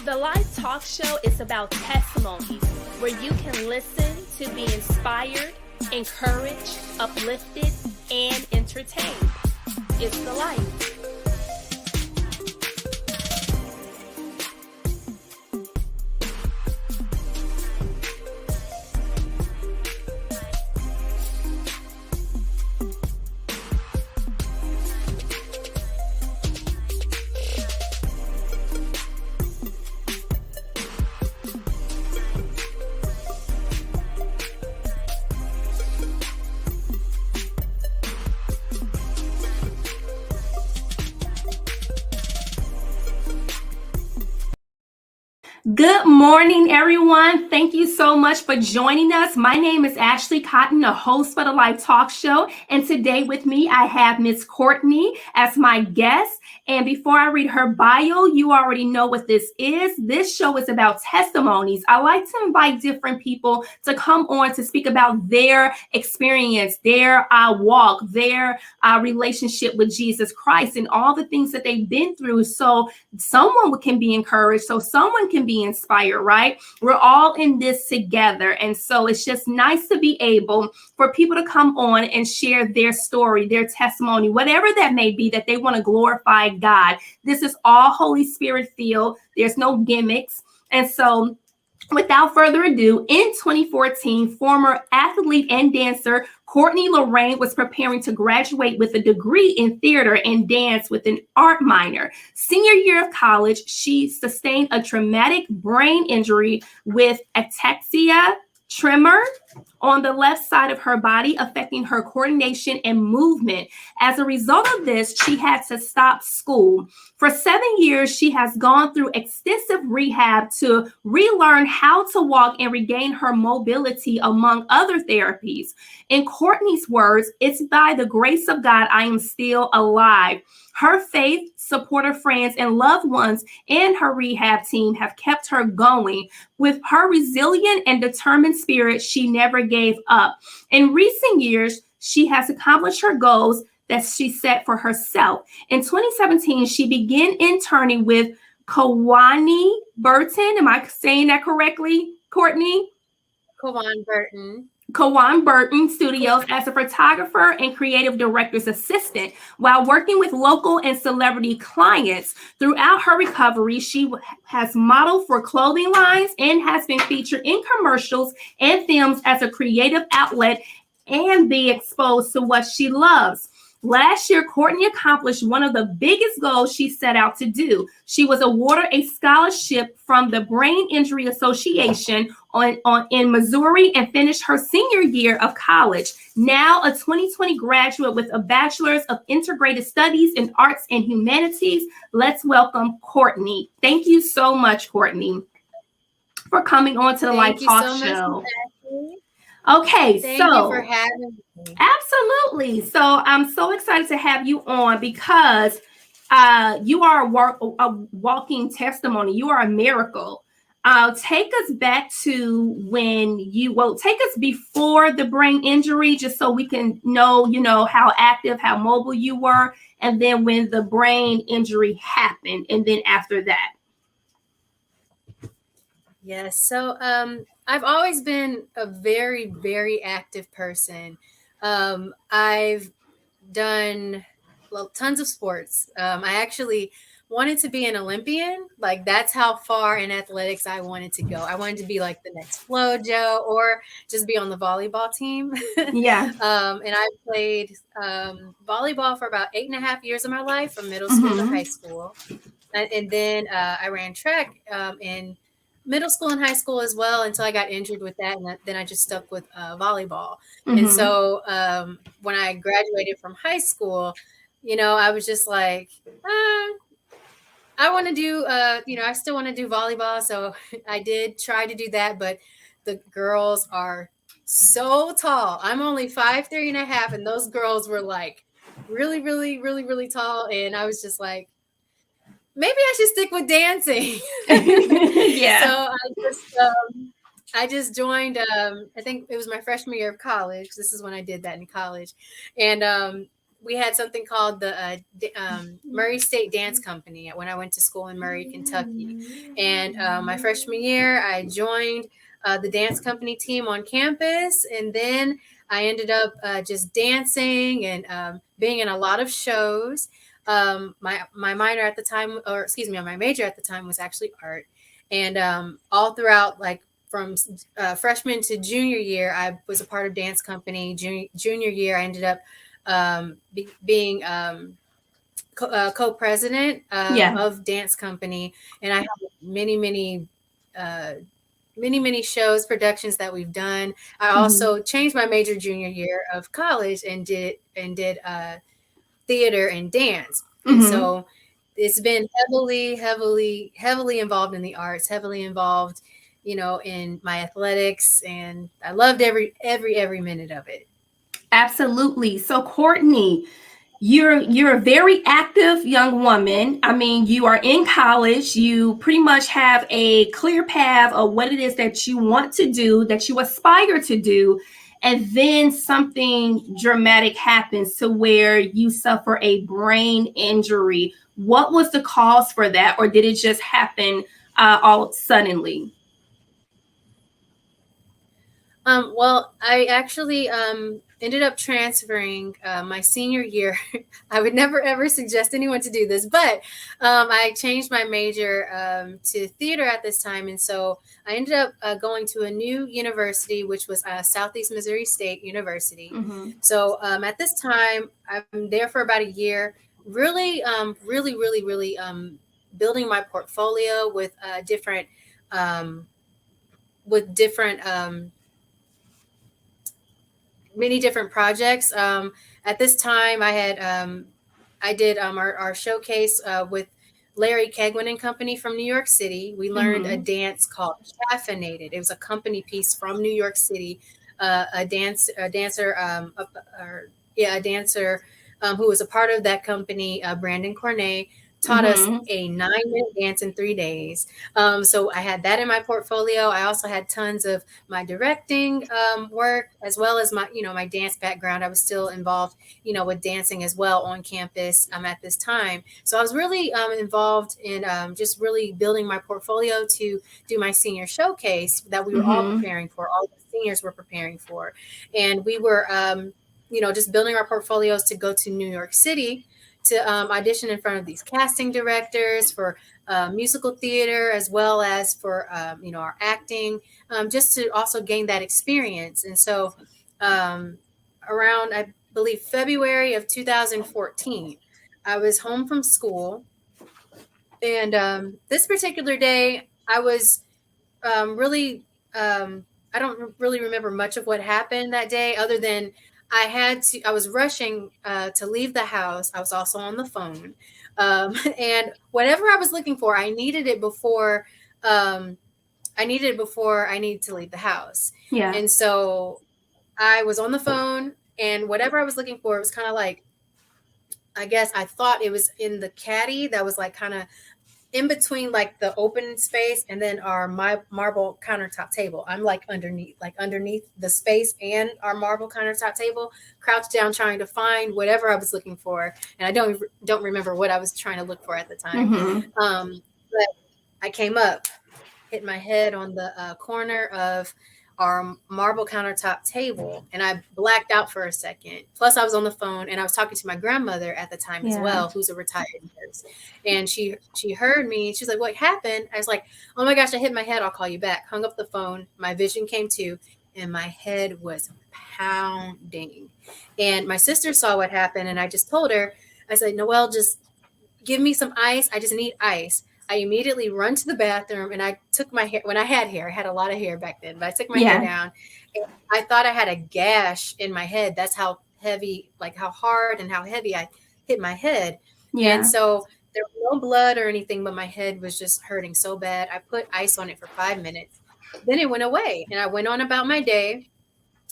The Life Talk Show is about testimonies where you can listen to be inspired, encouraged, uplifted, and entertained. It's the life. Good morning, everyone. Thank you so much for joining us. My name is Ashley Cotton, the host for the Life Talk Show. And today with me, I have Miss Courtney as my guest. And before I read her bio, you already know what this is. This show is about testimonies. I like to invite different people to come on to speak about their experience, their walk, their relationship with Jesus Christ, and all the things that they've been through. So someone can be encouraged, so someone can be inspired, right? We're all in this together. And so it's just nice to be able for people to come on and share their story, their testimony, whatever that may be, that they want to glorify God. This is all Holy Spirit filled. There's no gimmicks. And so without further ado, in 2014, former athlete and dancer Courtney Lorraine was preparing to graduate with a degree in theater and dance with an art minor. Senior year of college, she sustained a traumatic brain injury with ataxia tremor on the left side of her body, affecting her coordination and movement. As a result of this, she had to stop school. For 7 years, she has gone through extensive rehab to relearn how to walk and regain her mobility, among other therapies. In Courtney's words, "It's by the grace of God I am still alive." Her faith, supportive friends, and loved ones and her rehab team have kept her going. With her resilient and determined spirit, she never gave up. In recent years, she has accomplished her goals that she set for herself. In 2017, she began interning with Kawani Burton. Am I saying that correctly, Courtney? Kawan Burton Studios as a photographer and creative director's assistant. While working with local and celebrity clients throughout her recovery, she has modeled for clothing lines and has been featured in commercials and films as a creative outlet and be exposed to what she loves. Last year, Courtney accomplished one of the biggest goals she set out to do. She was awarded a scholarship from the Brain Injury Association in Missouri and finished her senior year of college. Now a 2020 graduate with a bachelor's of integrated studies in arts and humanities. Let's welcome Courtney. Thank you so much, Courtney, for coming on to the Life Talk Show. Okay, thank you for having me. Absolutely. So I'm so excited to have you on because you are a walking testimony. You are a miracle. Take us back to take us before the brain injury, just so we can know, how active, how mobile you were, and then when the brain injury happened, and then after that. Yes. So I've always been a very, very active person. I've done tons of sports. I actually wanted to be an Olympian. Like, that's how far in athletics I wanted to go. I wanted to be like the next FloJo or just be on the volleyball team. Yeah. And I played volleyball for about 8.5 years of my life, from middle school to high school. And then I ran track in middle school and high school as well, until I got injured with that. And then I just stuck with volleyball. And so when I graduated from high school, I was just like, I want to do, I still want to do volleyball. So I did try to do that, but the girls are so tall. I'm only 5'3.5", and those girls were like really, really, really, really tall. And I was just like, maybe I should stick with dancing. Yeah. So I just joined, I think it was my freshman year of college. This is when I did that in college. And we had something called the Murray State Dance Company when I went to school in Murray, Kentucky. And my freshman year, I joined the dance company team on campus. And then I ended up just dancing and being in a lot of shows. My minor at the time, or excuse me, my major at the time was actually art. And all throughout, like from freshman to junior year, I was a part of dance company. Junior year, I ended up being co-president Yeah. of dance company, and I have many, many shows, productions that we've done. I also changed my major junior year of college and did theater and dance, and so it's been heavily involved in the arts, heavily involved, in my athletics, and I loved every minute of it. Absolutely. So, Courtney, you're a very active young woman. I mean, you are in college. You pretty much have a clear path of what it is that you want to do, that you aspire to do. And then something dramatic happens to where you suffer a brain injury. What was the cause for that? Or did it just happen all suddenly? Well, I actually ended up transferring my senior year. I would never ever suggest anyone to do this, but I changed my major to theater at this time, and so I ended up going to a new university, which was Southeast Missouri State University. So at this time, I'm there for about a year, really building my portfolio um, with different many different projects. At this time, I did our showcase with Larry Kegwin and Company from New York City. We learned a dance called Caffeinated. It was a company piece from New York City. A dancer, a dancer who was a part of that company, Brandon Courtnee, taught us a 9-minute dance in 3 days. So I had that in my portfolio. I also had tons of my directing work, as well as my dance background. I was still involved, with dancing as well on campus at this time. So I was really involved in just really building my portfolio to do my senior showcase that we were all preparing for. All the seniors were preparing for, and we were, just building our portfolios to go to New York City to audition in front of these casting directors for musical theater, as well as for our acting, just to also gain that experience. And so around, I believe, February of 2014, I was home from school, and this particular day I was really I don't really remember much of what happened that day, other than I was rushing to leave the house. I was also on the phone. And whatever I was looking for, I needed it before I needed to leave the house. Yeah. And so I was on the phone, and whatever I was looking for, it was kind of like, I guess I thought it was in the caddy that was like kind of in between like the open space and then our marble countertop table. I'm like underneath the space and our marble countertop table, crouched down trying to find whatever I was looking for. And I don't remember what I was trying to look for at the time. But I came up, hit my head on the corner of our marble countertop table, and I blacked out for a second. Plus I was on the phone, and I was talking to my grandmother at the time as well, who's a retired nurse. And she heard me. She's like, "What happened?" I was like, "Oh my gosh, I hit my head. I'll call you back." Hung up the phone. My vision came to, and my head was pounding. And my sister saw what happened, and I just told her, I said, "Noelle, just give me some ice. I just need ice." I immediately run to the bathroom, and I took my hair. When I had hair, I had a lot of hair back then, but I took my hair down, and I thought I had a gash in my head. That's how heavy, like how hard and how heavy I hit my head. And so there was no blood or anything, but my head was just hurting so bad. I put ice on it for 5 minutes. Then it went away, and I went on about my day.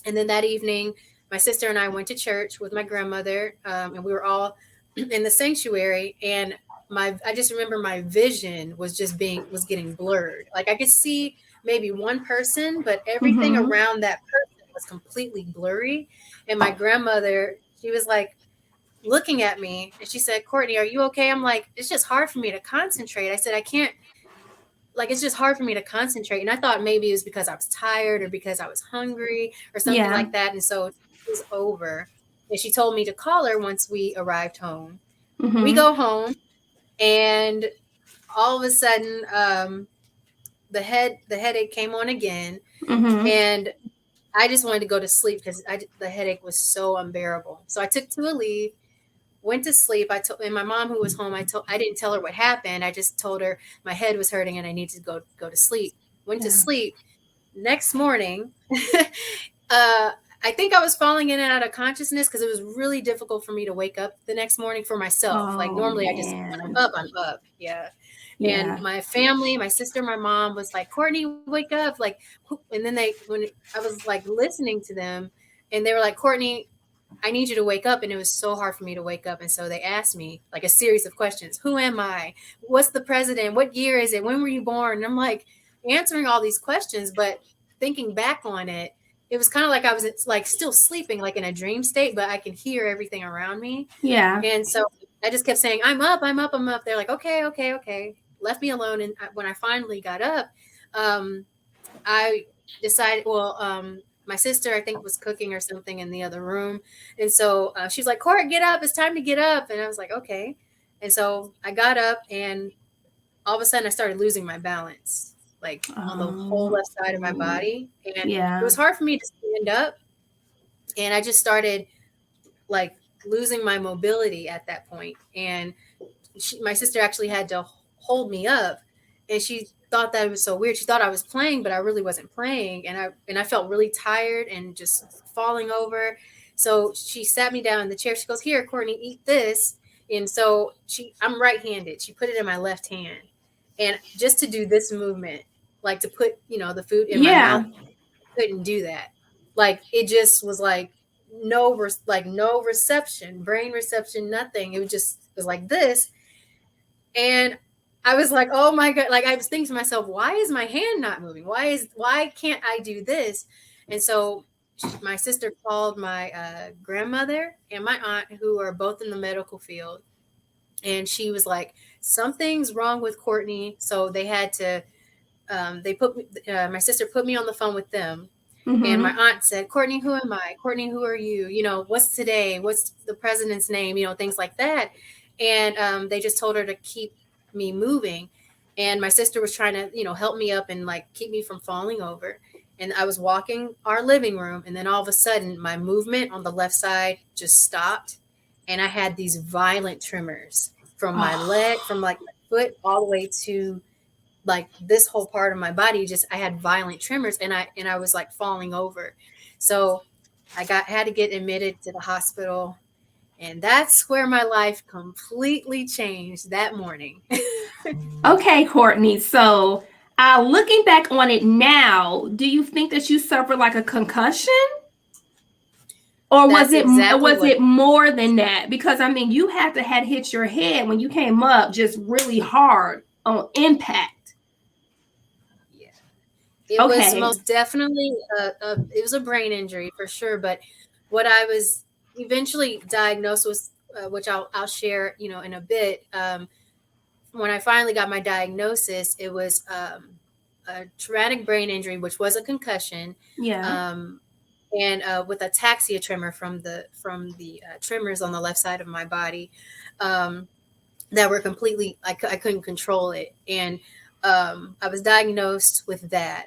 And then that evening, my sister and I went to church with my grandmother, and we were all in the sanctuary. And I just remember my vision was getting blurred. Like I could see maybe one person, but everything around that person was completely blurry. And my grandmother, she was like, looking at me, and she said, "Courtney, are you okay?" I'm like, "It's just hard for me to concentrate." I said, "I can't, like, it's just hard for me to concentrate." And I thought maybe it was because I was tired or because I was hungry or something Yeah. like that. And so it was over. And she told me to call her once we arrived home. We Mm-hmm. go home, and all of a sudden, the headache came on again. Mm-hmm. And I just wanted to go to sleep because the headache was so unbearable. So I took to a leave, went to sleep. And my mom, who was home, I didn't tell her what happened. I just told her my head was hurting and I needed to go to sleep. Went to Yeah. sleep. Next morning, I think I was falling in and out of consciousness because it was really difficult for me to wake up the next morning for myself. Like, Oh normally I just, when man. I'm up, I'm up. Yeah. And Yeah. my family, my sister, my mom was like, "Courtney, wake up." Like, and then when I was like listening to them, and they were like, "Courtney, I need you to wake up." And it was so hard for me to wake up. And so they asked me like a series of questions. Who am I? What's the president? What year is it? When were you born? And I'm like answering all these questions, but thinking back on it, it was kind of like I was like still sleeping, like in a dream state, but I can hear everything around me. Yeah. And so I just kept saying, "I'm up, I'm up, I'm up." They're like, "Okay, okay, okay." Left me alone. And when I finally got up, um, I decided, well, my sister, I think, was cooking or something in the other room. And so she's like, "Court, get up. It's time to get up." And I was like, "Okay." And so I got up, and all of a sudden I started losing my balance, like on the whole left side of my body. And it Yeah. was hard for me to stand up. And I just started like losing my mobility at that point. And my sister actually had to hold me up, and she thought that it was so weird. She thought I was playing, but I really wasn't playing. And I felt really tired and just falling over. So she sat me down in the chair. She goes, "Here, Courtney, eat this." And so I'm right-handed. She put it in my left hand. And just to do this movement, like to put, the food in my Yeah. mouth, I couldn't do that. Like, it just was like no reception, brain reception, nothing. It was like this. And I was like, "Oh my God." Like, I was thinking to myself, why is my hand not moving? Why can't I do this? And so my sister called my grandmother and my aunt, who are both in the medical field. And she was like, "Something's wrong with Courtney." So they had to, my sister put me on the phone with them. And my Mm-hmm. aunt said, "Courtney, who am I? Courtney, who are you? What's today? What's the president's name? Things like that." And they just told her to keep me moving. And my sister was trying to, help me up and like keep me from falling over. And I was walking our living room. And then all of a sudden, my movement on the left side just stopped. And I had these violent tremors from my leg, from like my foot all the way to like this whole part of my body. Just, I had violent tremors, and I was like falling over. So I had to get admitted to the hospital, and that's where my life completely changed that morning. Okay, Courtney. So, looking back on it now, do you think that you suffered like a concussion? Or was That's it exactly what. more than that? Because I mean, you had to had hit your head when you came up just really hard on impact. Yeah, it was Okay. most definitely it was a brain injury for sure. But what I was eventually diagnosed with, which I'll share, in a bit. When I finally got my diagnosis, it was a traumatic brain injury, which was a concussion. Yeah. And with ataxia tremor from the tremors on the left side of my body, that were completely, I couldn't control it. And I was diagnosed with that.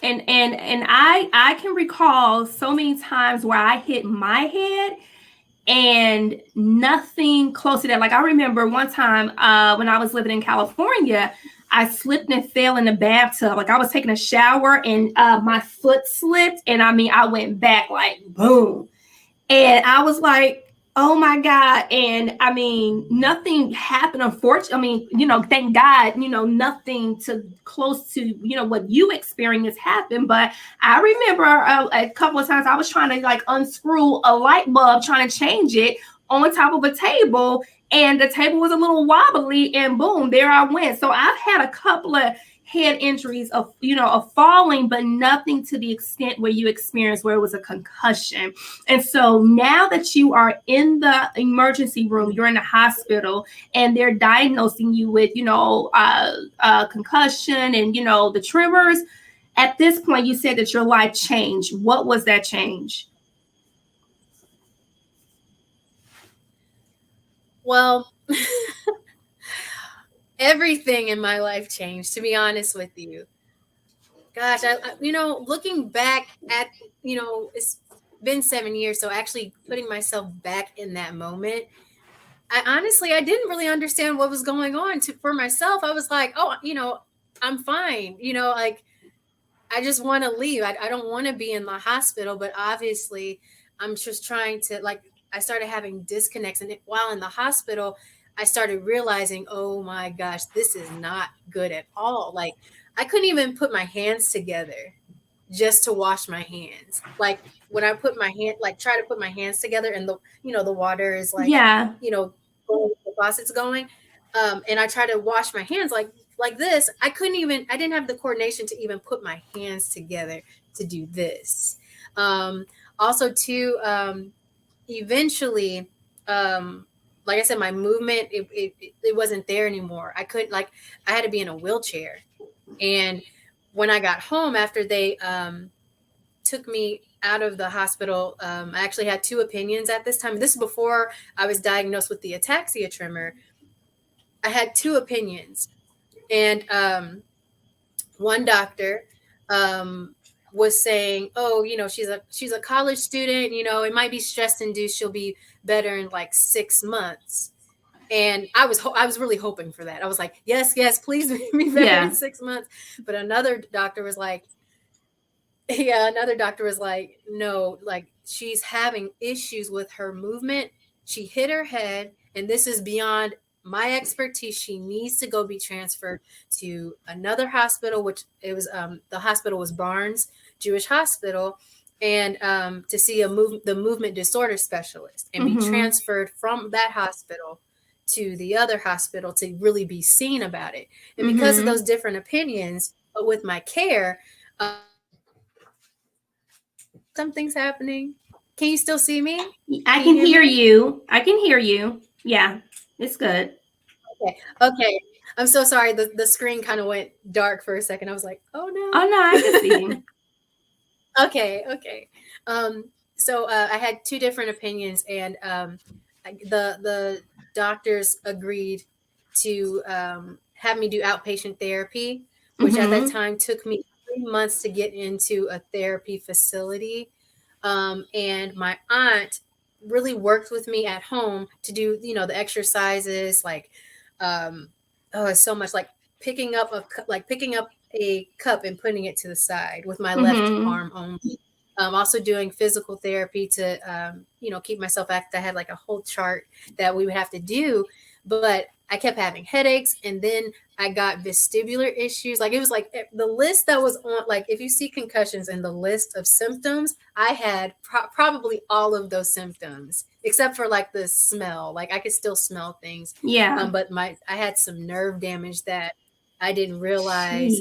And I can recall so many times where I hit my head and nothing close to that. Like, I remember one time when I was living in California, I slipped and fell in the bathtub. Like, I was taking a shower and my foot slipped, and I mean, I went back like boom. And I was like, oh my God. And I mean, nothing happened, unfortunately. I mean, thank God, nothing to close to, what you experienced happened. But I remember a couple of times I was trying to like unscrew a light bulb, trying to change it on top of a table. And the table was a little wobbly, and boom, there I went. So I've had a couple of head injuries of, of falling, but nothing to the extent where you experienced where it was a concussion. And so now that you are in the emergency room, you're in the hospital, and they're diagnosing you with, concussion and, the tremors. At this point, you said that your life changed. What was that change? Well, everything in my life changed, to be honest with you. Gosh, looking back at, it's been 7 years. So actually putting myself back in that moment, I didn't really understand what was going on for myself. I was like, oh, I'm fine. Like, I just want to leave. I don't want to be in the hospital, but obviously I'm just trying to, like, I started having disconnects. And while in the hospital, I started realizing, oh my gosh, this is not good at all. Like, I couldn't even put my hands together just to wash my hands. Like, when I put my hand, like, try to put my hands together, and the water is like, Yeah. the faucet's going. And I try to wash my hands like this. I didn't have the coordination to even put my hands together to do this. Also too, eventually, like I said, my movement, it wasn't there anymore. I couldn't, like, I had to be in a wheelchair. And when I got home after they took me out of the hospital, I actually had two opinions at this time. This is before I was diagnosed with the ataxia tremor. I had two opinions. And one doctor was saying, oh, she's a college student, it might be stress induced, she'll be better in like 6 months. And I was really hoping for that. I was like, yes, please be better in 6 months. But another doctor was like, no, like, she's having issues with her movement. She hit her head, and this is beyond my expertise. She needs to go be transferred to another hospital, which it was, the hospital was Barnes Jewish Hospital, and to see the movement disorder specialist, and be transferred from that hospital to the other hospital to really be seen about it. And because of those different opinions, but with my care, something's happening. Can you still see me? I can hear you. I can hear you. Yeah, it's good. Okay. I'm so sorry. The screen kind of went dark for a second. I was like, oh no. Oh no, I can see you. Okay. So I had two different opinions, and the doctors agreed to have me do outpatient therapy, which at that time took me 3 months to get into a therapy facility. And my aunt really worked with me at home to do, the exercises, like, it's so much, like picking up a cup and putting it to the side with my left arm only. Also doing physical therapy to, keep myself active. I had like a whole chart that we would have to do, but I kept having headaches, and then I got vestibular issues. Like, it was like the list that was on, like, if you see concussions and the list of symptoms, I had probably all of those symptoms, except for like the smell. Like, I could still smell things. Yeah. But I had some nerve damage that I didn't realize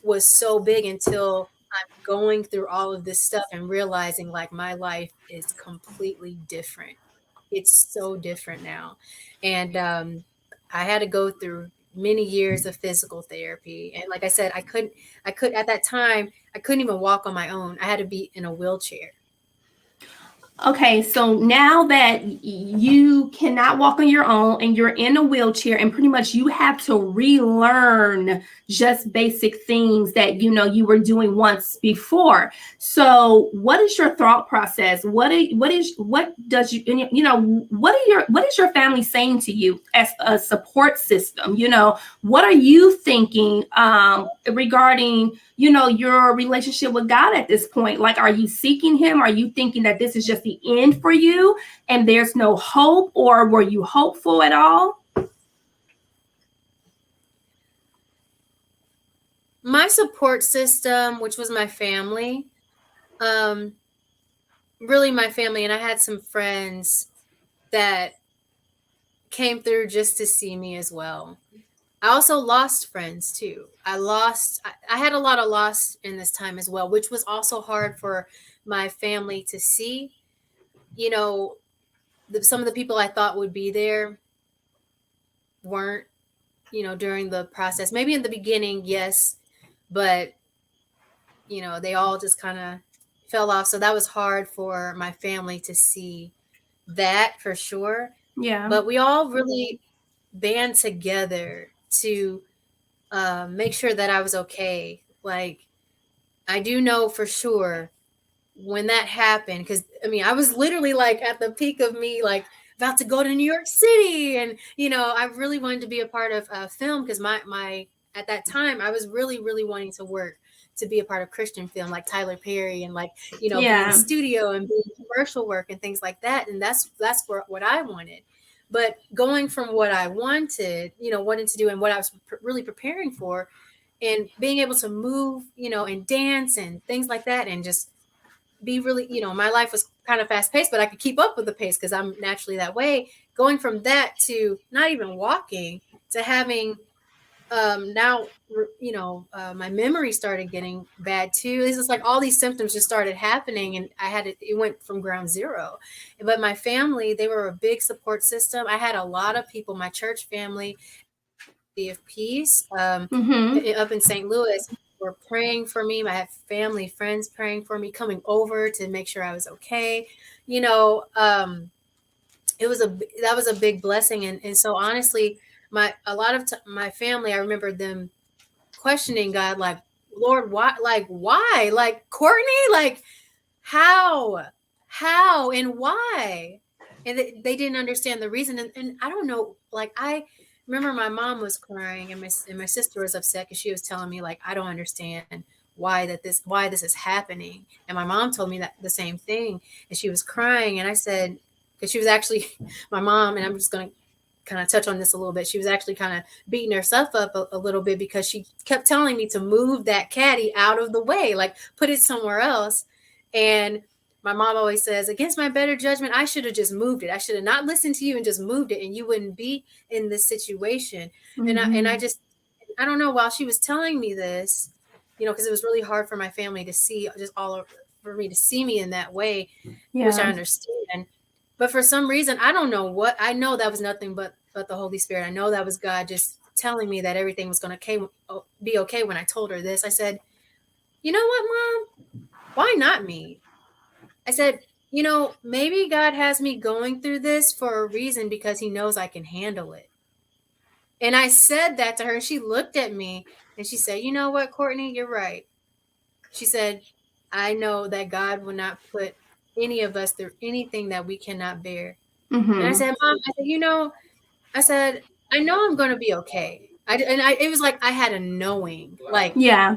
was so big until I'm going through all of this stuff and realizing, like, my life is completely different. It's so different now. And I had to go through many years of physical therapy. And like I said, at that time, I couldn't even walk on my own. I had to be in a wheelchair. Okay, so now that you cannot walk on your own and you're in a wheelchair, and pretty much you have to relearn just basic things that you were doing once before. So what is your thought process? What is your family saying to you as a support system? What are you thinking regarding your relationship with God at this point? Like, are you seeking him? Are you thinking that this is just the end for you and there's no hope, or were you hopeful at all? My support system, which was my family, really my family, and I had some friends that came through just to see me as well. I also lost friends too. I had a lot of loss in this time as well, which was also hard for my family to see. You know, some of the people I thought would be there weren't, during the process. Maybe in the beginning, yes, but they all just kind of fell off. So that was hard for my family to see that for sure. Yeah. But we all really band together to make sure that I was okay. Like, I do know for sure when that happened, because I mean, I was literally like at the peak of me, like about to go to New York City, and I really wanted to be a part of film because my at that time I was really wanting to work to be a part of Christian film, like Tyler Perry, and like be in the Yeah. studio and be in commercial work and things like that, and that's what I wanted. But going from what I wanted to do, and what I was really preparing for, and being able to move, and dance and things like that, and just be really, my life was kind of fast paced, but I could keep up with the pace because I'm naturally that way. Going from that to not even walking to having now, my memory started getting bad too. It's just like all these symptoms just started happening, and it went from ground zero. But my family, they were a big support system. I had a lot of people, my church family of Peace, Mm-hmm. up in St. Louis, were praying for me. I had family, friends praying for me, coming over to make sure I was okay. You know, it was that was a big blessing, and so honestly, a lot of my family, I remember them questioning God, like, Lord, why, like, Courtney, like, how, and why, and they didn't understand the reason, and I don't know, like, I remember my mom was crying, and my sister was upset because she was telling me, like, I don't understand why this is happening, and my mom told me that the same thing, and she was crying, and I said, because she was actually my mom, and I'm just going to kind of touch on this a little bit. She was actually kind of beating herself up a little bit because she kept telling me to move that caddy out of the way, like put it somewhere else. And my mom always says, against my better judgment, I should have just moved it. I should have not listened to you and just moved it, and you wouldn't be in this situation. And I just, I don't know, while she was telling me this, because it was really hard for my family to see, just for me to see me in that way, which I Yeah. understand. But for some reason, I don't know what, I know that was nothing but the Holy Spirit. I know that was God just telling me that everything was going to be okay. When I told her this, I said, you know what, Mom? Why not me? I said, maybe God has me going through this for a reason because he knows I can handle it. And I said that to her. She looked at me and she said, you know what, Courtney, you're right. She said, I know that God will not put any of us through anything that we cannot bear. And I Mm-hmm. said, Mom, I said, I know I'm going to be okay. It was like I had a knowing, like Yeah.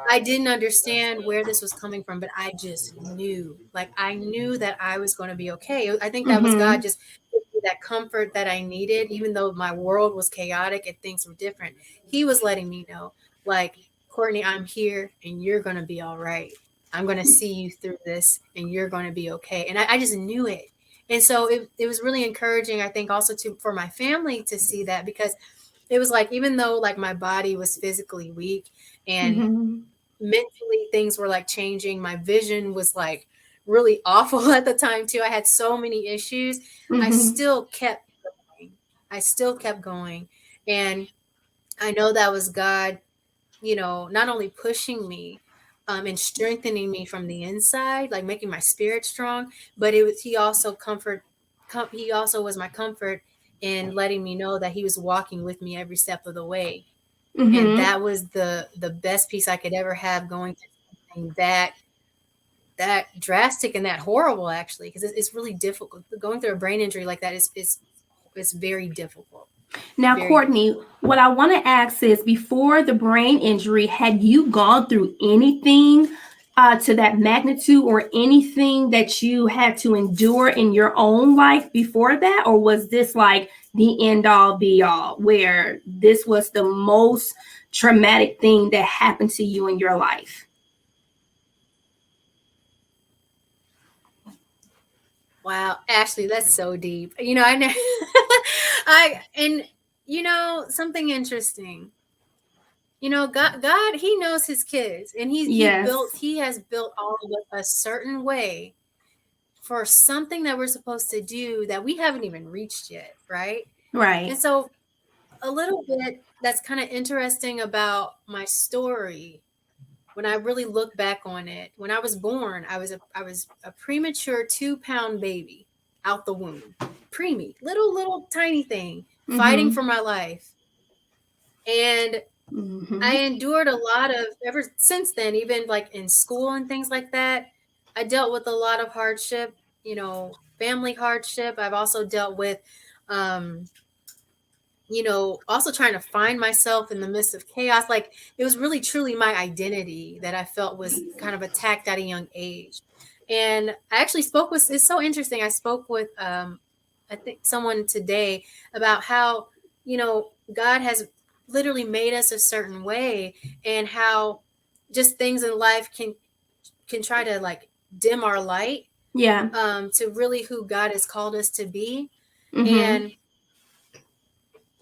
I didn't understand where this was coming from, but I just knew, like I knew that I was going to be okay. I think that was God Mm-hmm. just giving me that comfort that I needed, even though my world was chaotic and things were different. He was letting me know, like, Courtney, I'm here and you're going to be all right. I'm going to see you through this and you're going to be okay. And I just knew it. And so it was really encouraging, I think, also for my family to see that, because it was like, even though like my body was physically weak and Mm-hmm. mentally things were like changing, my vision was like really awful at the time too. I had so many issues. I Mm-hmm. still kept going. I still kept going. And I know that was God, not only pushing me and strengthening me from the inside, like making my spirit strong, but he also was my comfort in letting me know that he was walking with me every step of the way. And Mm-hmm. that was the best piece I could ever have, going through something that drastic and that horrible, actually, because it's really difficult. Going through a brain injury like that is very difficult. Now, Very Courtney, difficult. what I want to ask is, before the brain injury, had you gone through anything to that magnitude, or anything that you had to endure in your own life before that? Or was this like the end all be all, where this was the most traumatic thing that happened to you in your life? Wow, Ashley, that's so deep. I know. I and something interesting. God, he knows his kids, and he has built all of us a certain way for something that we're supposed to do that we haven't even reached yet, right? Right. And so a little bit that's kind of interesting about my story, when I really look back on it, when I was born, I was a premature 2-pound baby out the womb, preemie, little tiny thing, fighting for my life. And I endured a lot of, ever since then, even like in school and things like that, I dealt with a lot of hardship, family hardship. I've also dealt with, also trying to find myself in the midst of chaos. Like, it was really truly my identity that I felt was kind of attacked at a young age. And I actually it's so interesting. I spoke with, I think, someone today about how, God has literally made us a certain way, and how just things in life can try to like dim our light, to really who God has called us to be. And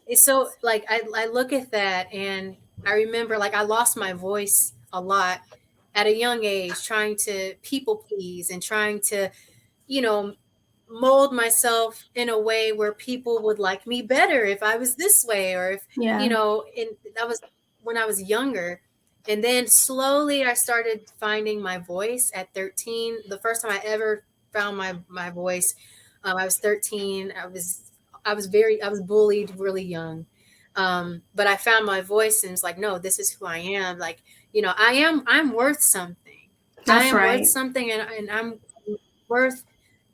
it's so, like, I look at that, and I remember, like, I lost my voice a lot at a young age, trying to people please and trying to, mold myself in a way where people would like me better if I was this way, or if, and that was when I was younger. And then slowly I started finding my voice at 13. The first time I ever found my voice, I was 13. I was bullied really young. But I found my voice, and it's like, no, this is who I am. Like, I'm worth something. That's right. Worth something, and I'm worth,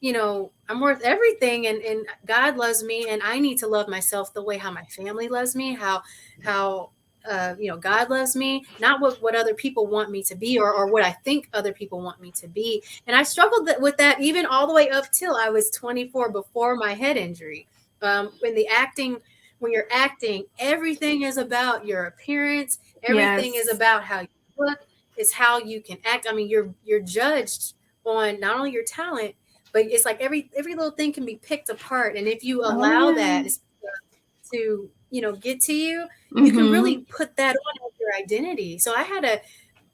I'm worth everything. And God loves me, and I need to love myself the way how my family loves me, how God loves me, not what other people want me to be, or what I think other people want me to be. And I struggled with that even all the way up till I was 24, before my head injury. When you're acting, everything is about your appearance. Everything is about how you look. It's how you can act. I mean, you're judged on not only your talent, but it's like every little thing can be picked apart. And if you allow that to, get to you, you can really put that on as your identity. So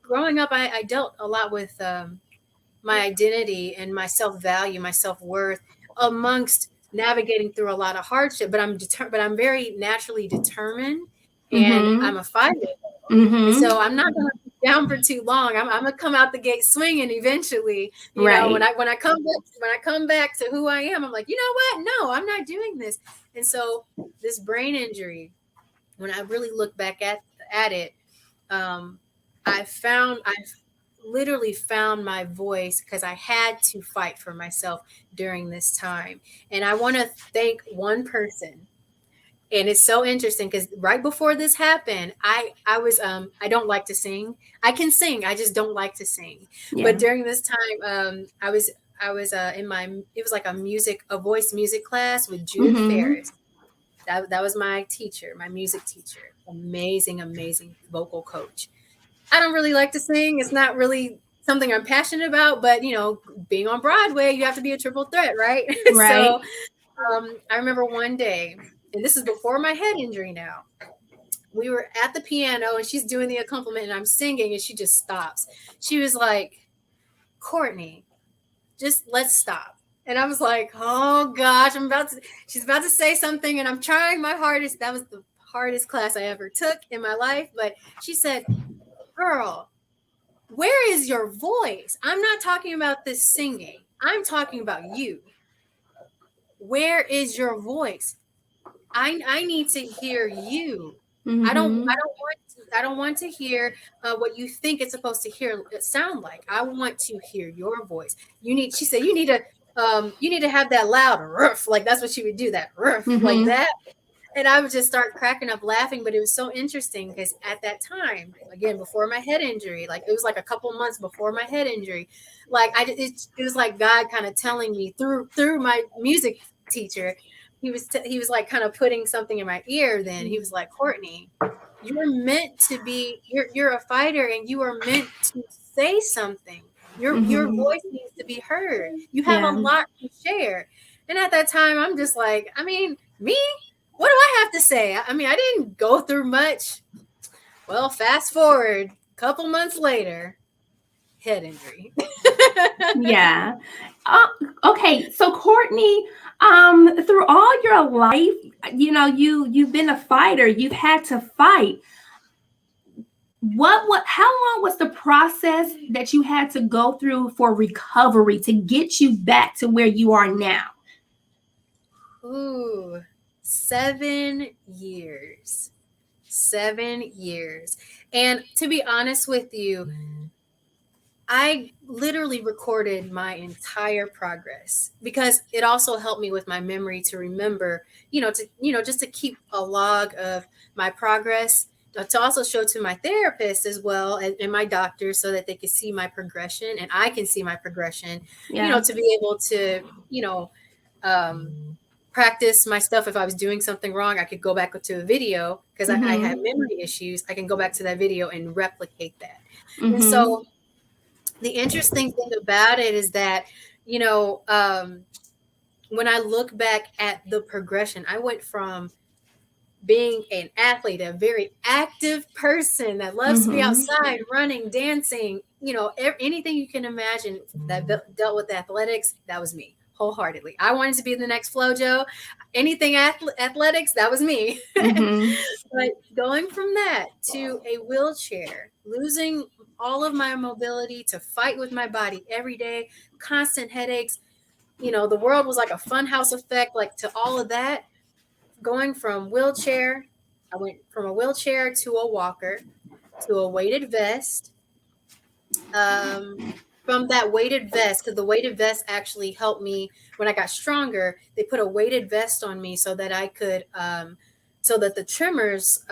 growing up, I dealt a lot with my identity and my self-value, my self-worth, amongst navigating through a lot of hardship. But I'm very naturally determined, and I'm a fighter. So I'm not going to be down for too long. I'm going to come out the gate swinging eventually. You know, when I come back to who I am, I'm like, you know what? No, I'm not doing this. And so this brain injury, when I really look back at it, I literally found my voice because I had to fight for myself during this time. And I want to thank one person. And it's so interesting because right before this happened, I don't like to sing. I can sing, I just don't like to sing. Yeah. But during this time, I was it was like a voice music class with Judith Ferris. That was my teacher, my music teacher. Amazing vocal coach. I don't really like to sing. It's not really something I'm passionate about, but being on Broadway, you have to be a triple threat, right? So I remember one day, and this is before my head injury now, we were at the piano and she's doing the accompaniment and I'm singing and she just stops. She was like, Courtney, just let's stop. And I was like, oh gosh, she's about to say something and I'm trying my hardest. That was the hardest class I ever took in my life. But she said, girl, where is your voice? I'm not talking about this singing. I'm talking about you. Where is your voice? I need to hear you. I don't want to hear what you think it's supposed to sound like. I want to hear your voice. She said you need to have that loud roof, like that's what she would do, that roof, like that. And I would just start cracking up laughing. But it was so interesting because at that time, again, before my head injury, like it was like a couple months before my head injury, like it was like God kind of telling me through my music teacher. He was like kind of putting something in my ear. Then he was like, Courtney, you're meant to be, you're a fighter and you are meant to say something. Your voice needs to be heard. You have a lot to share. And at that time, I'm just like, I mean, me? what do I have to say? I mean, I didn't go through much. Well, fast forward a couple months later, head injury. Yeah. Okay. So Courtney, through all your life, you've been a fighter. You've had to fight. How long was the process that you had to go through for recovery to get you back to where you are now? Ooh, 7 years. 7 years. And to be honest with you, I literally recorded my entire progress because it also helped me with my memory to remember, just to keep a log of my progress, to also show to my therapist as well and my doctor so that they can see my progression and I can see my progression, Yeah. to be able to, um, practice my stuff. If I was doing something wrong, I could go back to a video because I have Mm-hmm. memory issues. I can go back to that video and replicate that. And Mm-hmm. so the interesting thing about it is that, you know, um, when I look back at the progression, I went from being an athlete, a very active person that loves to be Mm-hmm. outside, running, dancing, anything you can imagine that dealt with athletics, that was me wholeheartedly. I wanted to be the next FloJo. Anything athletics, that was me. Mm-hmm. But going from that to a wheelchair, losing all of my mobility to fight with my body every day, constant headaches, the world was like a funhouse effect, like to all of that. Going from wheelchair, I went from a wheelchair to a walker to a weighted vest. Um, from that weighted vest, because the weighted vest actually helped me when I got stronger. They put a weighted vest on me so that I could, so that the tremors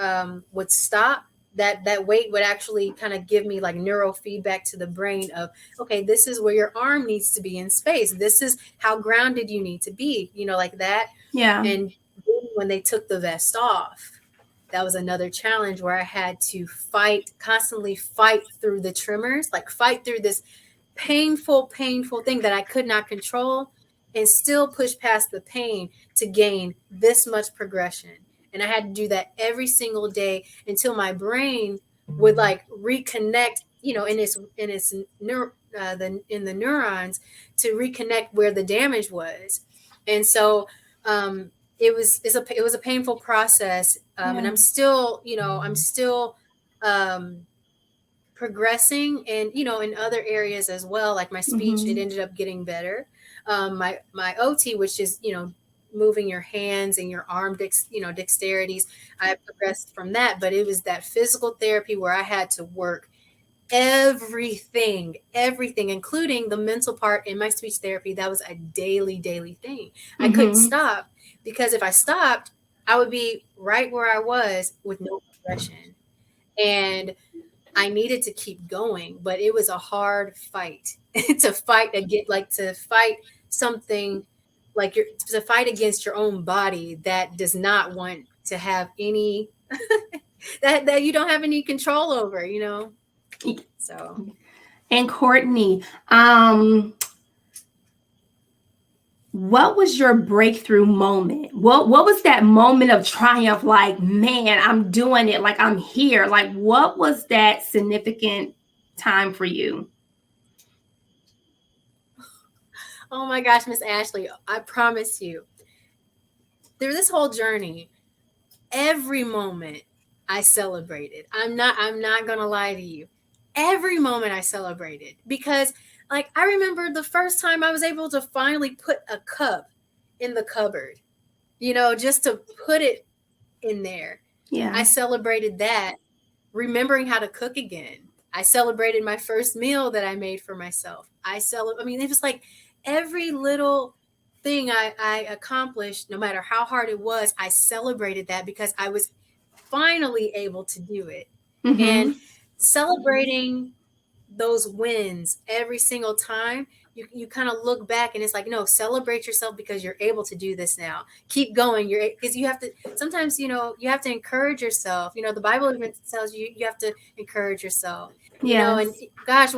would stop. That weight would actually kind of give me like neurofeedback to the brain of, okay, this is where your arm needs to be in space. This is how grounded you need to be, like that. Yeah. And when they took the vest off, that was another challenge where I had to constantly fight through the tremors, like fight through this painful thing that I could not control and still push past the pain to gain this much progression. And I had to do that every single day until my brain would like reconnect, in the neurons to reconnect where the damage was. And so it was a painful process, and Yeah. I'm still um, progressing, and in other areas as well, like my speech, it Mm-hmm. ended up getting better. My OT, which is moving your hands and your arm dexterities, I progressed from that, but it was that physical therapy where I had to work everything, including the mental part in my speech therapy. That was a daily thing. I couldn't Mm-hmm. stop because if I stopped, I would be right where I was with no progression. And I needed to keep going, but it was a hard fight to fight again, like to fight something like to fight against your own body that does not want to have any that you don't have any control over. So And Courtney, what was your breakthrough moment? What was that moment of triumph? Like, man, I'm doing it. Like, I'm here. Like, what was that significant time for you? oh my gosh, Miss Ashley, I promise you, through this whole journey, every moment I celebrated. I'm not gonna lie to you. Every moment I celebrated because like I remember the first time I was able to finally put a cup in the cupboard, just to put it in there. I Yeah. celebrated that, remembering how to cook again. I celebrated my first meal that I made for myself. I mean, it was like every little thing I accomplished, no matter how hard it was, I celebrated that because I was finally able to do it. And Mm-hmm. celebrating those wins every single time, you kind of look back and it's like, no, celebrate yourself because you're able to do this now. Keep going. Because you have to sometimes, you have to encourage yourself. The Bible even tells you have to encourage yourself. And Yes. gosh,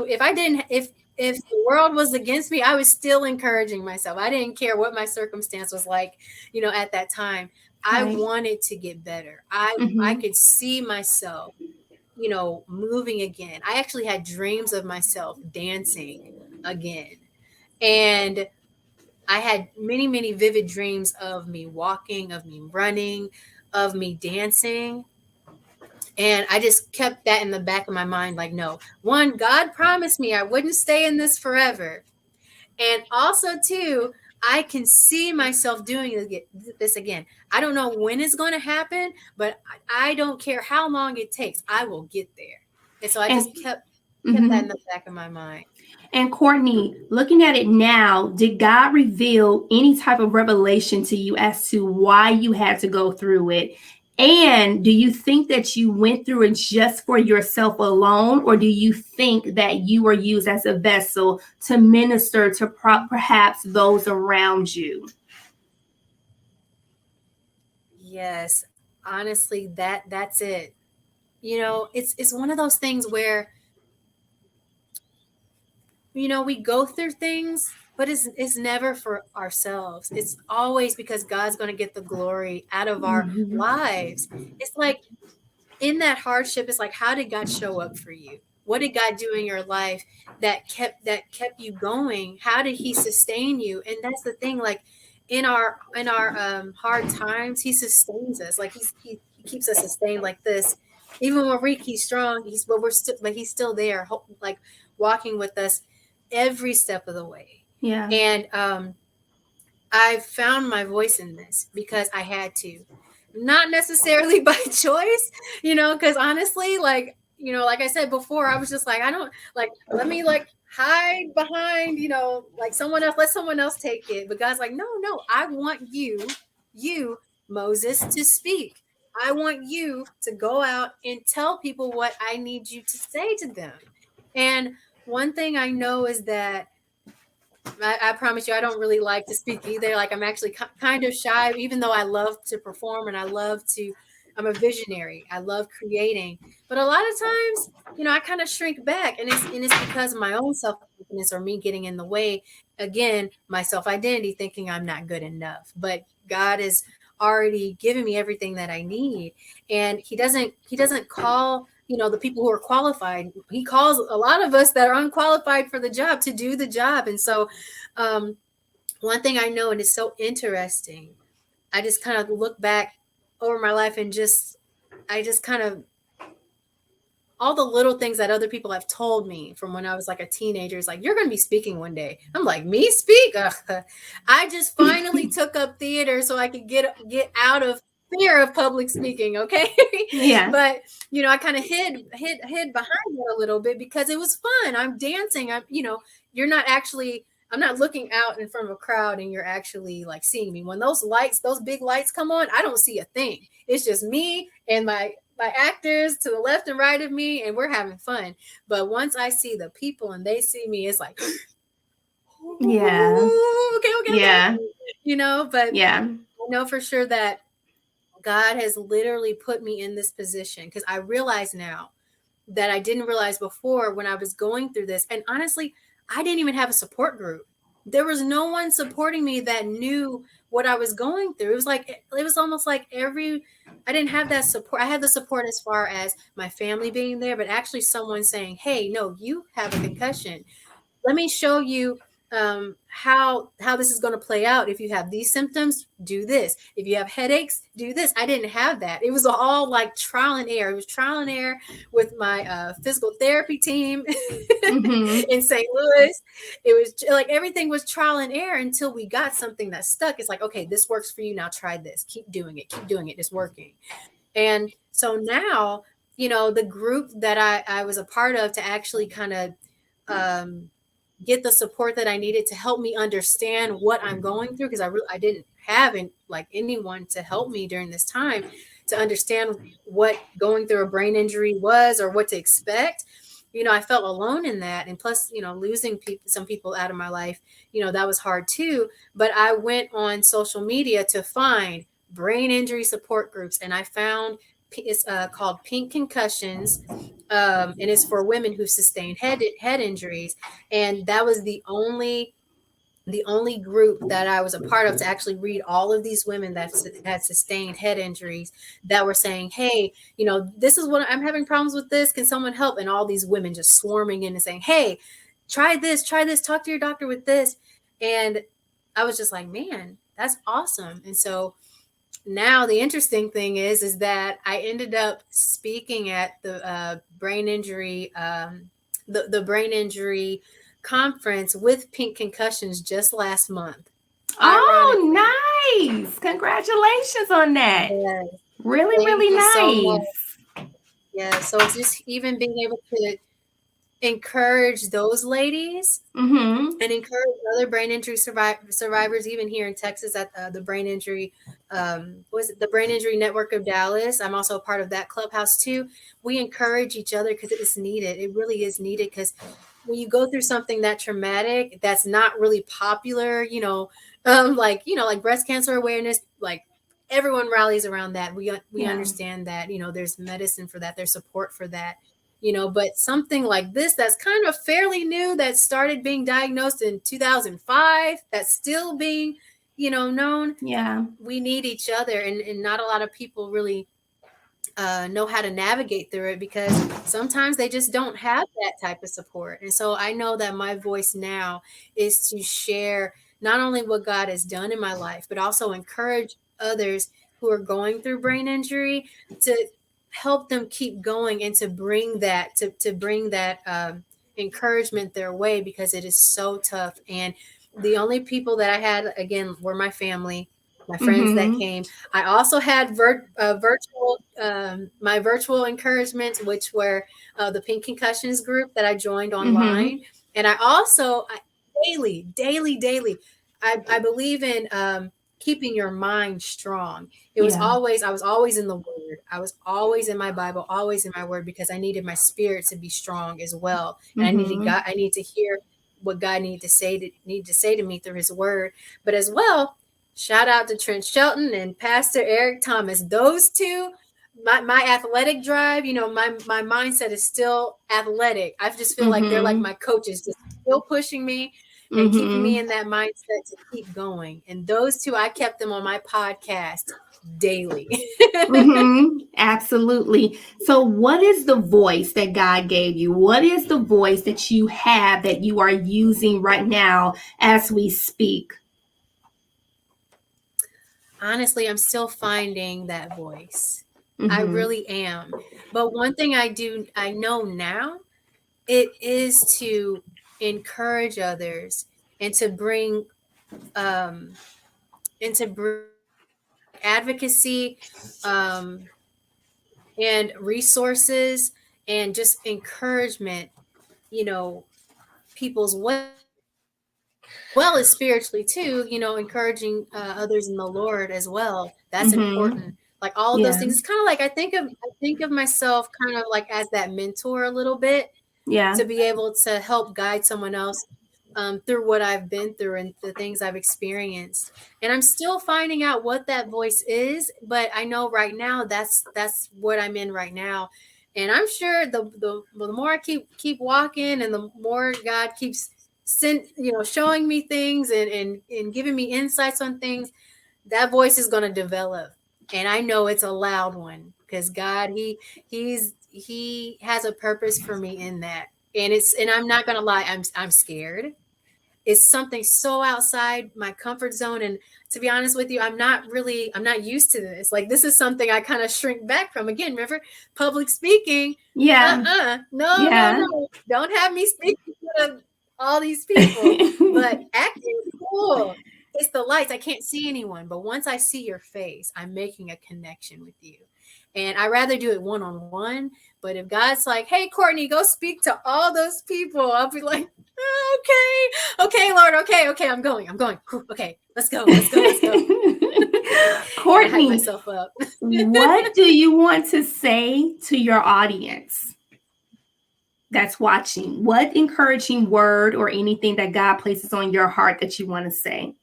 if the world was against me, I was still encouraging myself. I didn't care what my circumstance was like, at that time. I Right. wanted to get better. I Mm-hmm. could see myself, moving again. I actually had dreams of myself dancing again. And I had many, many vivid dreams of me walking, of me running, of me dancing. And I just kept that in the back of my mind like, no, one, God promised me I wouldn't stay in this forever. And also, two, I can see myself doing this again. I don't know when it's going to happen, but I don't care how long it takes. I will get there. And so I And just kept that in mm-hmm. the back of my mind. And Courtney, looking at it now, did God reveal any type of revelation to you as to why you had to go through it? And do you think that you went through it just for yourself alone, or do you think that you were used as a vessel to minister to perhaps those around you? Yes, honestly, that's it. It's one of those things where we go through things, but it's never for ourselves. It's always because God's going to get the glory out of our Mm-hmm. lives. It's like in that hardship, it's like, how did God show up for you? What did God do in your life that kept you going? How did He sustain you? And that's the thing, like in our hard times, He sustains us. Like he keeps us sustained like this. Even when we're weak, He's strong. He's still there, like walking with us every step of the way. Yeah. And I found my voice in this because I had to, not necessarily by choice, because honestly, like I said before, I was just like, I don't like, let me like hide behind, like someone else, let someone else take it. But God's like, no, no, I want you, Moses, to speak. I want you to go out and tell people what I need you to say to them. And one thing I know is that I promise you, I don't really like to speak either. Like I'm actually kind of shy, even though I love to perform and I'm a visionary. I love creating, but a lot of times, I kind of shrink back, and it's because of my own self confidence or me getting in the way. Again, my self identity, thinking I'm not good enough. But God has already given me everything that I need, and He doesn't call the people who are qualified. He calls a lot of us that are unqualified for the job to do the job. And so um, one thing I know, and it's so interesting, I just kind of look back over my life and I just kind of, all the little things that other people have told me from when I was like a teenager is like, you're going to be speaking one day. I'm like, me speak? Ugh. I just finally took up theater so I could get out of fear of public speaking. Okay. Yeah. But, I kind of hid behind it a little bit because it was fun. I'm dancing. You're not actually, I'm not looking out in front of a crowd and you're actually like seeing me. When those big lights come on, I don't see a thing. It's just me and my actors to the left and right of me, and we're having fun. But once I see the people and they see me, it's like, Yeah. okay. Yeah. But Yeah. I know for sure that God has literally put me in this position because I realize now that I didn't realize before when I was going through this. And honestly, I didn't even have a support group. There was no one supporting me that knew what I was going through. It was almost like I didn't have that support. I had the support as far as my family being there, but actually someone saying, hey, no, you have a concussion. Let me show you how this is going to play out. If you have these symptoms, do this. If you have headaches, do this. I didn't have that. It was all like trial and error. It was trial and error with my physical therapy team Mm-hmm. in St. Louis. It was like everything was trial and error until we got something that stuck. It's like, okay, this works for you. Now try this. Keep doing it. Keep doing it. It's working. And so now, the group that I was a part of to actually kind of um, get the support that I needed to help me understand what I'm going through, because I didn't have anyone to help me during this time to understand what going through a brain injury was or what to expect. I felt alone in that, and plus, losing some people out of my life, that was hard too. But I went on social media to find brain injury support groups, and I found it's called Pink Concussions, and it's for women who sustain head injuries. And that was the only the only group that I was a part of to actually read all of these women that had sustained head injuries that were saying, hey, this is what I'm having problems with this. Can someone help? And all these women just swarming in and saying, hey, try this, talk to your doctor with this. And I was just like, man, that's awesome. And so now the interesting thing is that I ended up speaking at the brain injury, the brain injury conference with Pink Concussions just last month. Oh, nice. Congratulations on that. Yes. Really, Thank really you so nice. much. Yeah. So just even being able to encourage those ladies and encourage other brain injury survivors, even here in Texas at the brain injury, was it the Brain Injury Network of Dallas? I'm also a part of that clubhouse too. We encourage each other because it's needed. It really is needed, because when you go through something that traumatic, that's not really popular, like breast cancer awareness, like everyone rallies around that. We understand that, there's medicine for that, there's support for that, but something like this that's kind of fairly new, that started being diagnosed in 2005, that's still being, known. Yeah. We need each other, and not a lot of people really know how to navigate through it, because sometimes they just don't have that type of support. And so I know that my voice now is to share not only what God has done in my life, but also encourage others who are going through brain injury to help them keep going, and to bring that encouragement their way, because it is so tough. And the only people that I had, again, were my family, my friends that came. I also had virtual, my virtual encouragements, which were the Pink Concussions group that I joined online. And I also daily, I believe in keeping your mind strong. I was always in the word. I was always in my Bible, always in my word, because I needed my spirit to be strong as well. And I need to hear what God needed to say to me through his word. But as well, shout out to Trent Shelton and Pastor Eric Thomas. Those two, my athletic drive, my mindset is still athletic. I just feel like they're like my coaches, just still pushing me and keeping me in that mindset to keep going. And those two, I kept them on my podcast daily. Absolutely. So what is the voice that God gave you? What is the voice that you have that you are using right now as we speak? Honestly, I'm still finding that voice. I really am. But one thing I know now, it is to encourage others, and to bring advocacy, and resources, and just encouragement, people's well as spiritually too, encouraging others in the Lord as well. That's important. Like all of those things. It's kind of like I think of myself kind of like as that mentor a little bit, to be able to help guide someone else through what I've been through and the things I've experienced. And I'm still finding out what that voice is, but I know right now that's what I'm in right now. And I'm sure the more I keep walking, and the more God keeps showing me things, and giving me insights on things, that voice is going to develop. And I know it's a loud one, because God, he has a purpose for me in that. And I'm not going to lie, I'm scared. It's something so outside my comfort zone. And to be honest with you, I'm not used to this. Like, this is something I kind of shrink back from. Again, remember, public speaking. No. Don't have me speaking to all these people. But acting is cool. It's the lights. I can't see anyone. But once I see your face, I'm making a connection with you. And I rather do it one-on-one. But if God's like, hey, Courtney, go speak to all those people, I'll be like, okay, Lord, okay, I'm going. Okay, let's go. Courtney, hype myself up. what do you want to say to your audience that's watching? What encouraging word or anything that God places on your heart that you want to say?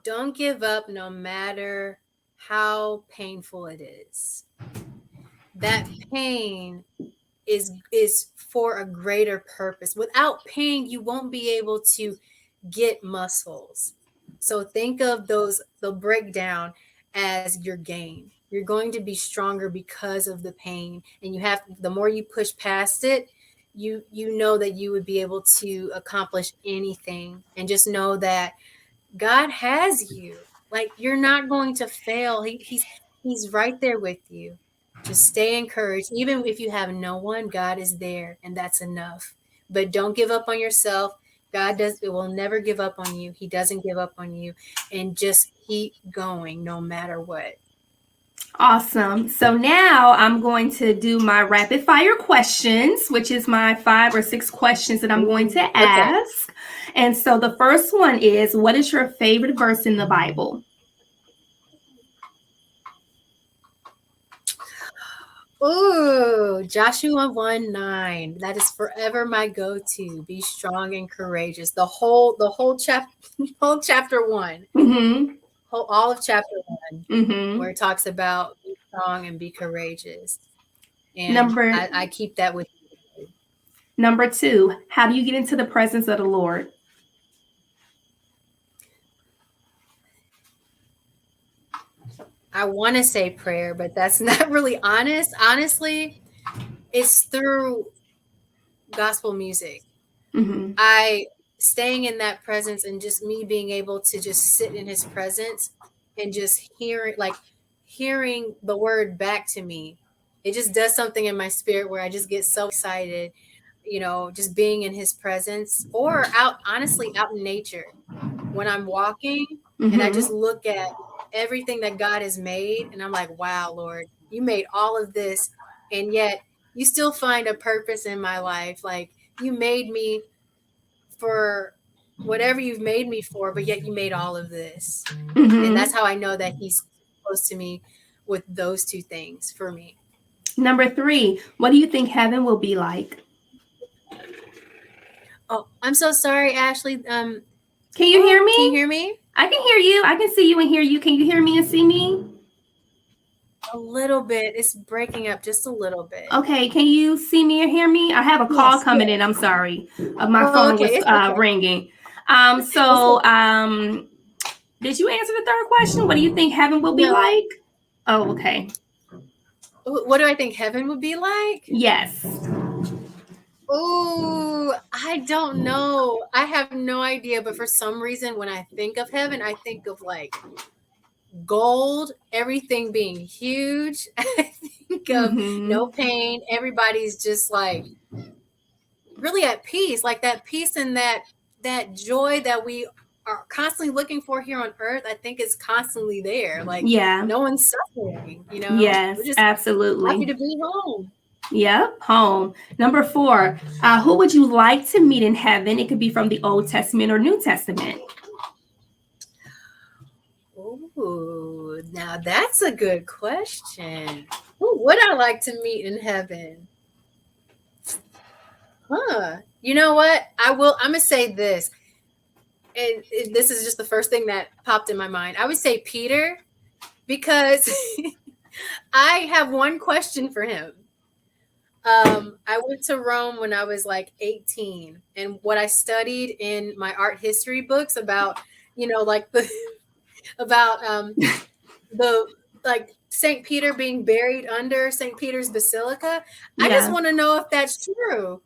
Don't give up, no matter how painful it is. That pain is for a greater purpose. Without pain, you won't be able to get muscles. So think of the breakdown as your gain. You're going to be stronger because of the pain, and the more you push past it, you know that you would be able to accomplish anything. And just know that God has you. Like, you're not going to fail. He's right there with you. Just stay encouraged. Even if you have no one, God is there, and that's enough. But don't give up on yourself. It will never give up on you. He doesn't give up on you. And just keep going no matter what. Awesome. So now I'm going to do my rapid fire questions, which is my 5 or 6 questions that I'm going to ask. And so the first one is, what is your favorite verse in the Bible? Ooh, Joshua 1:9. That is forever my go-to. Be strong and courageous. The whole chapter 1. Mm-hmm. All of chapter 1, Mm-hmm. where it talks about be strong and be courageous. And I keep that with me. Number 2, how do you get into the presence of the Lord? I want to say prayer, but that's not really honest. Honestly, it's through gospel music. Mm-hmm. Staying in that presence, and just me being able to just sit in his presence and just hearing the word back to me. It just does something in my spirit where I just get so excited, just being in his presence, or honestly out in nature when I'm walking. Mm-hmm. And I just look at everything that God has made, and I'm like, wow, Lord, you made all of this, and yet you still find a purpose in my life. Like, you made me for whatever you've made me for, but yet you made all of this. Mm-hmm. And that's how I know that he's close to me with those two things for me. Number 3, what do you think heaven will be like? Oh, I'm so sorry, Ashley. Can you hear me? Can you hear me? I can hear you. I can see you and hear you. Can you hear me and see me? A little bit. It's breaking up just a little bit. Okay. Can you see me or hear me? I have a call coming in. I'm sorry. My phone was ringing. Did you answer the third question? What do you think heaven will be like? Oh, okay. What do I think heaven would be like? Yes. Ooh, I don't know. I have no idea. But for some reason, when I think of heaven, I think of like gold, everything being huge. I think of no pain. Everybody's just like really at peace, like that peace and that joy that we are constantly looking for here on earth. I think it's constantly there. Like, no one's suffering, Yes, we're just absolutely happy to be home. Yep, home. Number 4, who would you like to meet in heaven? It could be from the Old Testament or New Testament. Ooh, now that's a good question. Who would I like to meet in heaven? You know what? I'm going to say this. And this is just the first thing that popped in my mind. I would say Peter, because I have one question for him. I went to Rome when I was like 18, and what I studied in my art history books about, St. Peter being buried under St. Peter's Basilica. I just want to know if that's true.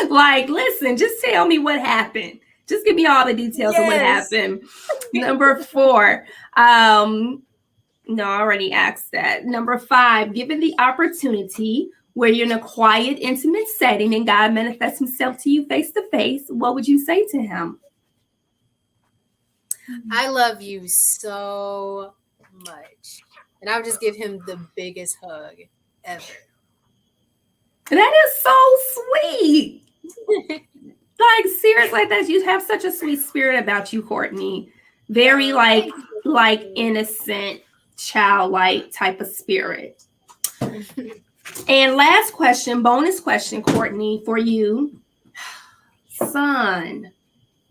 Like, listen, just tell me what happened. Just give me all the details of what happened. Number 4. No, I already asked that. Number 5, given the opportunity where you're in a quiet, intimate setting and God manifests himself to you face to face, what would you say to him? I love you so much. And I would just give him the biggest hug ever. That is so sweet. Like, seriously, like that. You have such a sweet spirit about you, Courtney. Very like innocent, childlike type of spirit. And last question, bonus question, Courtney, for you. Son,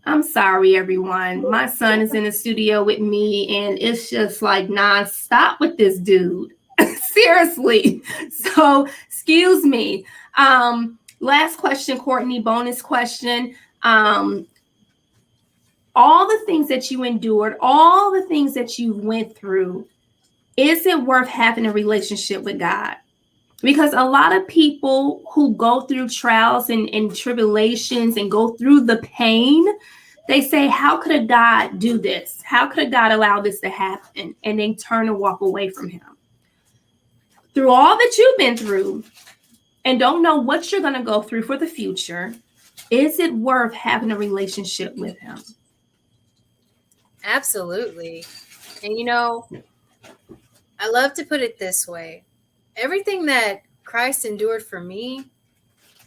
I'm sorry, everyone. My son is in the studio with me, and it's just like nonstop with this dude. Seriously. So, excuse me. Last question, Courtney, bonus question. All the things that you endured, all the things that you went through, is it worth having a relationship with God? Because a lot of people who go through trials and tribulations and go through the pain, they say, how could a God do this? How could a God allow this to happen? And they turn and walk away from him. Through all that you've been through and don't know what you're going to go through for the future, is it worth having a relationship with him? Absolutely. And you know, I love to put it this way. Everything that Christ endured for me,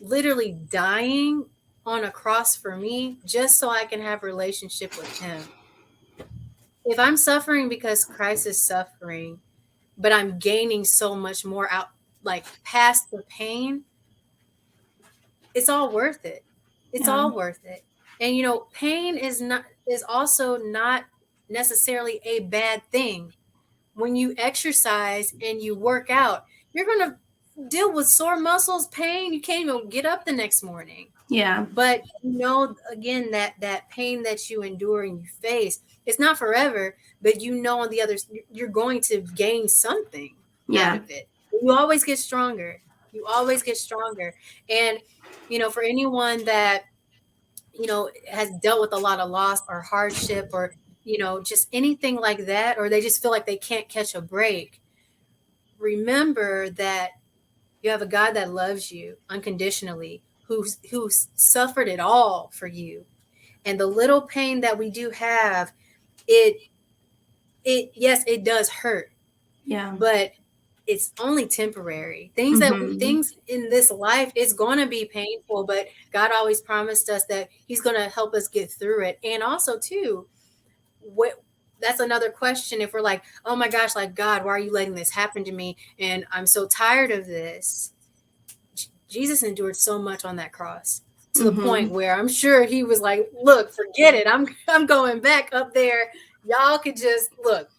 literally dying on a cross for me, just so I can have a relationship with him. If I'm suffering because Christ is suffering, but I'm gaining so much more out, like past the pain, it's all worth it. It's all worth it. And you know, pain is also not necessarily a bad thing. When you exercise and you work out, you're going to deal with sore muscles, pain. You can't even get up the next morning. Yeah. But you know, again, that pain that you endure and you face, it's not forever, but you know, on the other, you're going to gain something out of it. You always get stronger. You always get stronger. And, you know, for anyone that, you know, has dealt with a lot of loss or hardship or, you know, just anything like that, or they just feel like they can't catch a break, remember that you have a God that loves you unconditionally, who's suffered it all for you. And the little pain that we do have, yes, it does hurt. Yeah. But it's only temporary. Things in this life is going to be painful, but God always promised us that he's going to help us get through it. And also too, that's another question. If we're like, oh my gosh, like, God, why are you letting this happen to me? And I'm so tired of this. Jesus endured so much on that cross to the point where I'm sure he was like, look, forget it. I'm going back up there. Y'all could just look,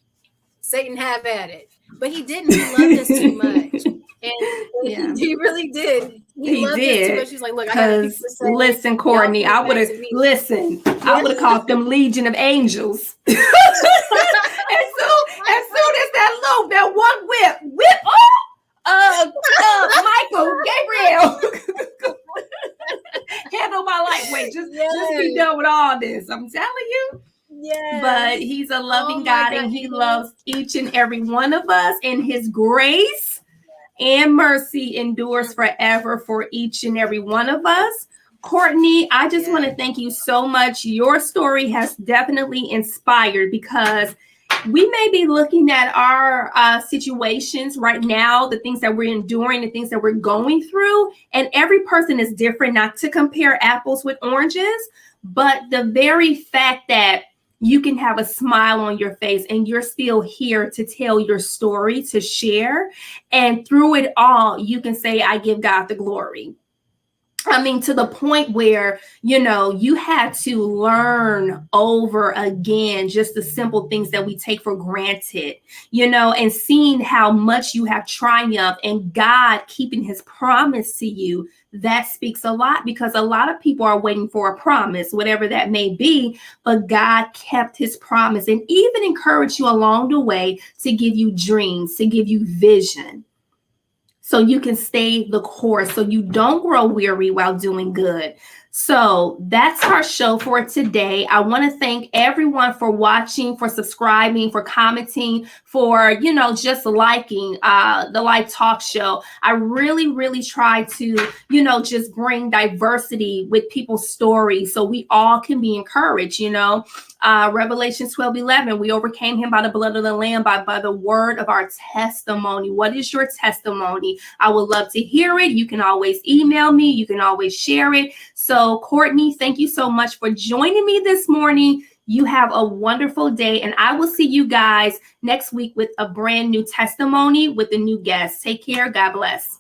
Satan have at it. But he didn't. He loved us too much. And he really did. He loved us too much. He's like, look, I got people to say, listen, Courtney, I would have I would have called them Legion of Angels. as soon as that one whip Michael, Gabriel. Handle my life. Wait, just be done with all this. I'm telling you. Yeah. But he's a loving God, and he loves each and every one of us, and his grace and mercy endures forever for each and every one of us. Courtney, I just want to thank you so much. Your story has definitely inspired, because we may be looking at our situations right now, the things that we're enduring, the things that we're going through, and every person is different, not to compare apples with oranges, but the very fact that you can have a smile on your face and you're still here to tell your story, to share. And through it all, you can say, I give God the glory. I mean, to the point where, you know, you had to learn over again just the simple things that we take for granted, you know, and seeing how much you have triumphed and God keeping his promise to you. That speaks a lot, because a lot of people are waiting for a promise, whatever that may be, but God kept his promise and even encouraged you along the way to give you dreams, to give you vision, so you can stay the course, so you don't grow weary while doing good. So that's our show for today. I want to thank everyone for watching, for subscribing, for commenting, for, you know, just liking the live talk show. I really, really try to, you know, just bring diversity with people's stories so we all can be encouraged, you know. Revelation 12:11, we overcame him by the blood of the Lamb, by the word of our testimony. What is your testimony? I would love to hear it. You can always email me. You can always share it. So, Courtney, thank you so much for joining me this morning. You have a wonderful day, and I will see you guys next week with a brand new testimony with a new guest. Take care. God bless.